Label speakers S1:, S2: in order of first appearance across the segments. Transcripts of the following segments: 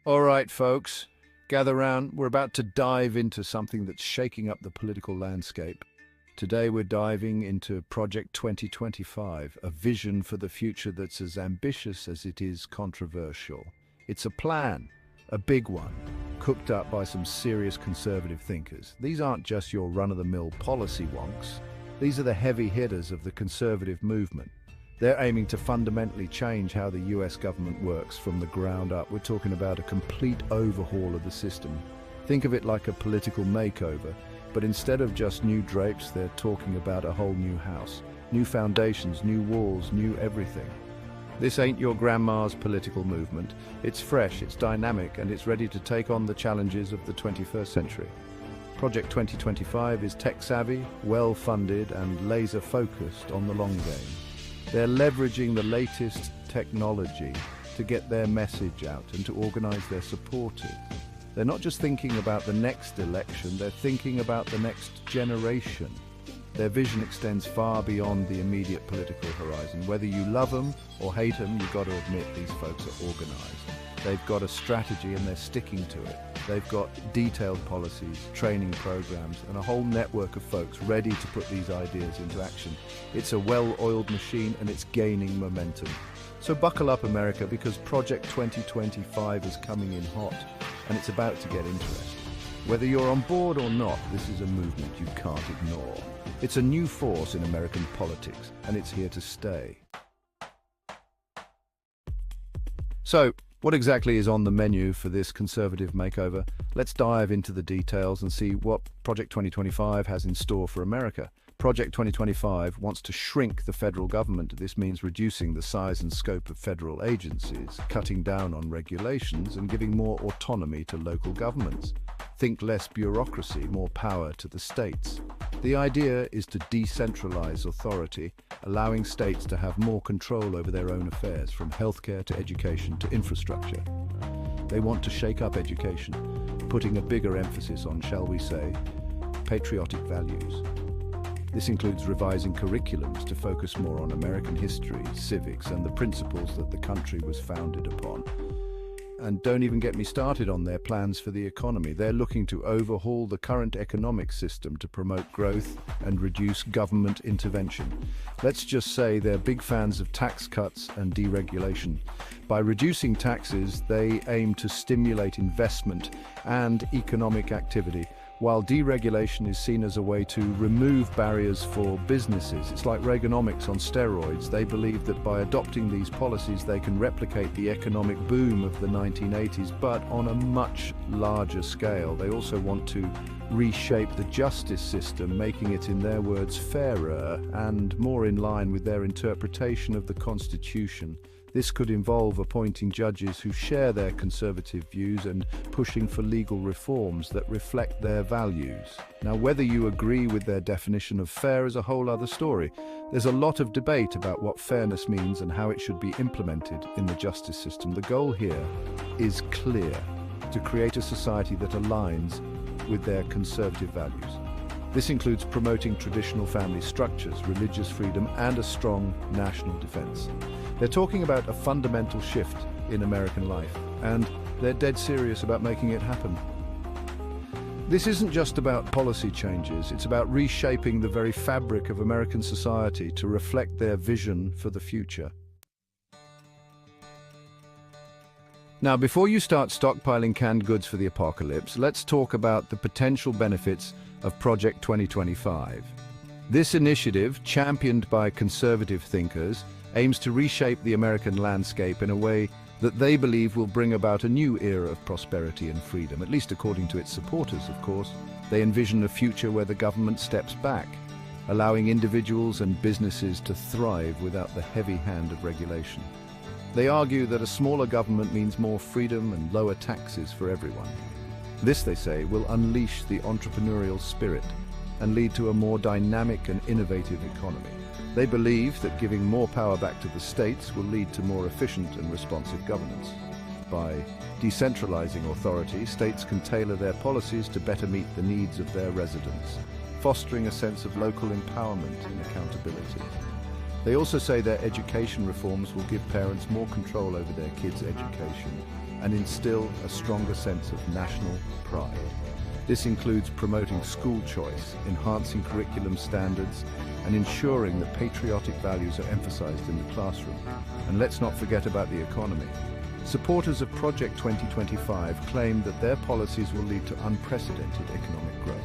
S1: All right, folks, gather round. We're about to dive into something that's shaking up the political landscape. Today we're diving into Project 2025, a vision for the future that's as ambitious as it is controversial. It's a plan, a big one, cooked up by some serious conservative thinkers. These aren't just your run-of-the-mill policy wonks. These are the heavy hitters of the conservative movement. They're aiming to fundamentally change how the US government works from the ground up. We're talking about a complete overhaul of the system. Think of it like a political makeover, but instead of just new drapes, they're talking about a whole new house. New foundations, new walls, new everything. This ain't your grandma's political movement. It's fresh, it's dynamic, and it's ready to take on the challenges of the 21st century. Project 2025 is tech-savvy, well-funded, and laser-focused on the long game. They're leveraging the latest technology to get their message out and to organize their supporters. They're not just thinking about the next election, they're thinking about the next generation. Their vision extends far beyond the immediate political horizon. Whether you love them or hate them, you've got to admit these folks are organized. They've got a strategy and they're sticking to it. They've got detailed policies, training programs, and a whole network of folks ready to put these ideas into action. It's a well-oiled machine and it's gaining momentum. So buckle up, America, because Project 2025 is coming in hot and it's about to get interesting. Whether you're on board or not, this is a movement you can't ignore. It's a new force in American politics and it's here to stay. So, what exactly is on the menu for this conservative makeover? Let's dive into the details and see what Project 2025 has in store for America. Project 2025 wants to shrink the federal government. This means reducing the size and scope of federal agencies, cutting down on regulations, and giving more autonomy to local governments. Think less bureaucracy, more power to the states. The idea is to decentralize authority, allowing states to have more control over their own affairs, from healthcare to education to infrastructure. They want to shake up education, putting a bigger emphasis on, shall we say, patriotic values. This includes revising curriculums to focus more on American history, civics, and the principles that the country was founded upon. And don't even get me started on their plans for the economy. They're looking to overhaul the current economic system to promote growth and reduce government intervention. Let's just say they're big fans of tax cuts and deregulation. By reducing taxes, they aim to stimulate investment and economic activity, while deregulation is seen as a way to remove barriers for businesses. It's like Reaganomics on steroids. They believe that by adopting these policies, they can replicate the economic boom of the 1980s, but on a much larger scale. They also want to reshape the justice system, making it, in their words, fairer and more in line with their interpretation of the Constitution. This could involve appointing judges who share their conservative views and pushing for legal reforms that reflect their values. Now, whether you agree with their definition of fair is a whole other story. There's a lot of debate about what fairness means and how it should be implemented in the justice system. The goal here is clear: to create a society that aligns with their conservative values. This includes promoting traditional family structures, religious freedom, and a strong national defense. They're talking about a fundamental shift in American life, and they're dead serious about making it happen. This isn't just about policy changes, it's about reshaping the very fabric of American society to reflect their vision for the future. Now, before you start stockpiling canned goods for the apocalypse, let's talk about the potential benefits of Project 2025. This initiative, championed by conservative thinkers, aims to reshape the American landscape in a way that they believe will bring about a new era of prosperity and freedom, at least according to its supporters, of course. They envision a future where the government steps back, allowing individuals and businesses to thrive without the heavy hand of regulation. They argue that a smaller government means more freedom and lower taxes for everyone. This, they say, will unleash the entrepreneurial spirit and lead to a more dynamic and innovative economy. They believe that giving more power back to the states will lead to more efficient and responsive governance. By decentralizing authority, states can tailor their policies to better meet the needs of their residents, fostering a sense of local empowerment and accountability. They also say their education reforms will give parents more control over their kids' education and instill a stronger sense of national pride. This includes promoting school choice, enhancing curriculum standards, and ensuring that patriotic values are emphasized in the classroom. And let's not forget about the economy. Supporters of Project 2025 claim that their policies will lead to unprecedented economic growth.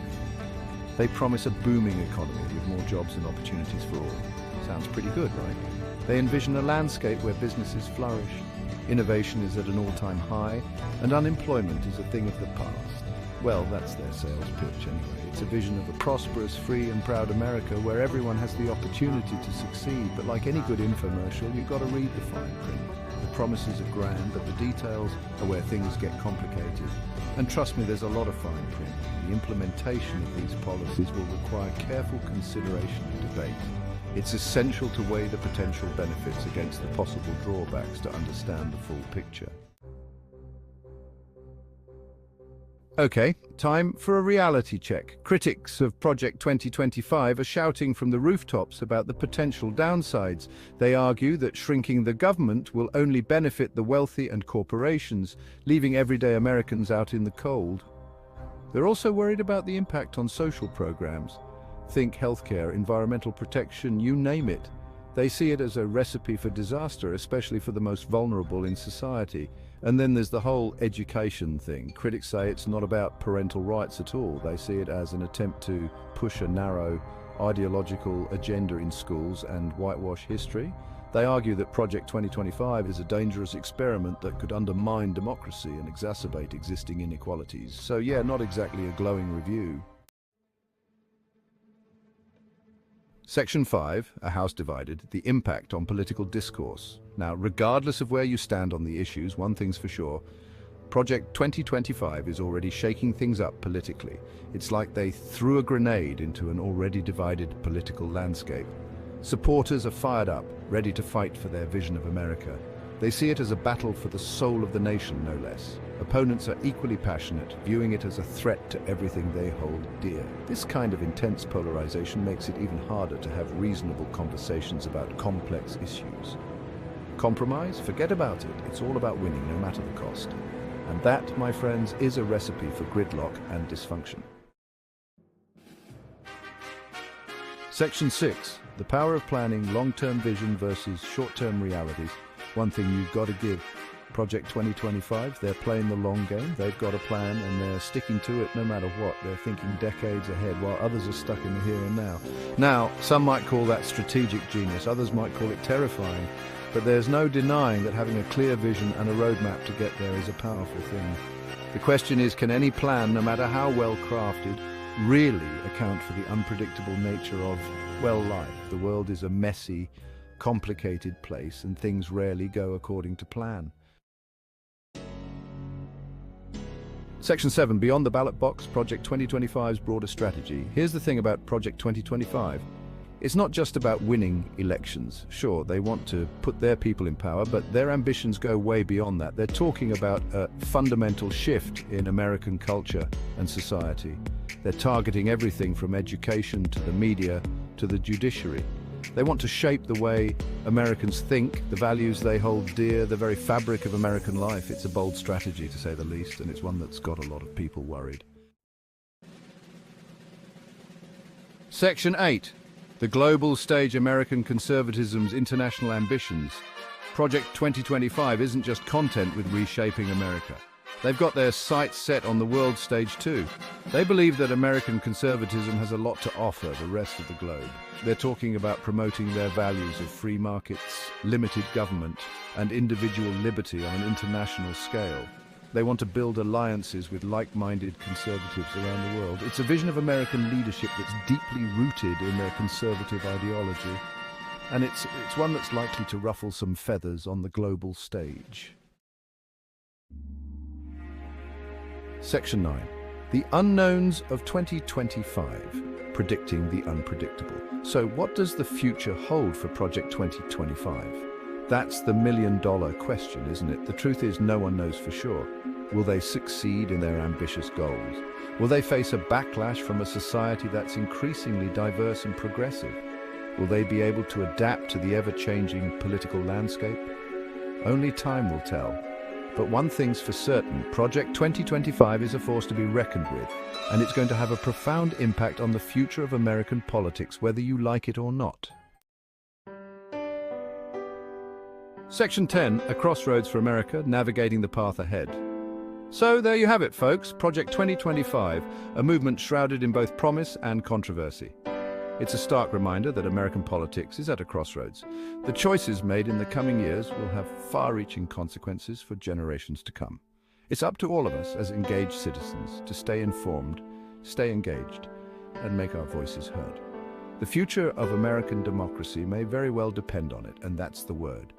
S1: They promise a booming economy with more jobs and opportunities for all. Sounds pretty good, right? They envision a landscape where businesses flourish, innovation is at an all-time high, and unemployment is a thing of the past. Well, that's their sales pitch anyway. It's a vision of a prosperous, free and proud America where everyone has the opportunity to succeed. But like any good infomercial, you've got to read the fine print. The promises are grand, but the details are where things get complicated. And trust me, there's a lot of fine print. The implementation of these policies will require careful consideration and debate. It's essential to weigh the potential benefits against the possible drawbacks to understand the full picture. Okay, time for a reality check. Critics of Project 2025 are shouting from the rooftops about the potential downsides. They argue that shrinking the government will only benefit the wealthy and corporations, leaving everyday Americans out in the cold. They're also worried about the impact on social programs. Think healthcare, environmental protection, you name it. They see it as a recipe for disaster, especially for the most vulnerable in society. And then there's the whole education thing. Critics say it's not about parental rights at all. They see it as an attempt to push a narrow ideological agenda in schools and whitewash history. They argue that Project 2025 is a dangerous experiment that could undermine democracy and exacerbate existing inequalities. So yeah, not exactly a glowing review. Section 5, A House Divided, the impact on political discourse. Now, regardless of where you stand on the issues, one thing's for sure, Project 2025 is already shaking things up politically. It's like they threw a grenade into an already divided political landscape. Supporters are fired up, ready to fight for their vision of America. They see it as a battle for the soul of the nation, no less. Opponents are equally passionate, viewing it as a threat to everything they hold dear. This kind of intense polarization makes it even harder to have reasonable conversations about complex issues. Compromise? Forget about it. It's all about winning, no matter the cost. And that, my friends, is a recipe for gridlock and dysfunction. Section 6. The power of planning, long-term vision versus short-term realities. One thing you've got to give Project 2025, they're playing the long game. They've got a plan and they're sticking to it no matter what. They're thinking decades ahead while others are stuck in the here and now. Now, some might call that strategic genius, others might call it terrifying, but there's no denying that having a clear vision and a roadmap to get there is a powerful thing. The question is, can any plan, no matter how well crafted, really account for the unpredictable nature of, well, life? The world is a messy, complicated place and things rarely go according to plan. Section 7, Beyond the Ballot Box, Project 2025's broader strategy. Here's the thing about Project 2025. It's not just about winning elections. Sure, they want to put their people in power, but their ambitions go way beyond that. They're talking about a fundamental shift in American culture and society. They're targeting everything from education to the media to the judiciary. They want to shape the way Americans think, the values they hold dear, the very fabric of American life. It's a bold strategy, to say the least, and it's one that's got a lot of people worried. Section 8. The global stage American conservatism's international ambitions. Project 2025 isn't just content with reshaping America. They've got their sights set on the world stage too. They believe that American conservatism has a lot to offer the rest of the globe. They're talking about promoting their values of free markets, limited government, and individual liberty on an international scale. They want to build alliances with like-minded conservatives around the world. It's a vision of American leadership that's deeply rooted in their conservative ideology, and it's one that's likely to ruffle some feathers on the global stage. Section 9. The unknowns of 2025, predicting the unpredictable. So what does the future hold for Project 2025? That's the million-dollar question, isn't it? The truth is, no one knows for sure. Will they succeed in their ambitious goals? Will they face a backlash from a society that's increasingly diverse and progressive? Will they be able to adapt to the ever-changing political landscape? Only time will tell. But one thing's for certain, Project 2025 is a force to be reckoned with, and it's going to have a profound impact on the future of American politics, whether you like it or not. Section 10, A Crossroads for America, Navigating the Path Ahead. So there you have it, folks, Project 2025, a movement shrouded in both promise and controversy. It's a stark reminder that American politics is at a crossroads. The choices made in the coming years will have far-reaching consequences for generations to come. It's up to all of us as engaged citizens to stay informed, stay engaged, and make our voices heard. The future of American democracy may very well depend on it, and that's the word.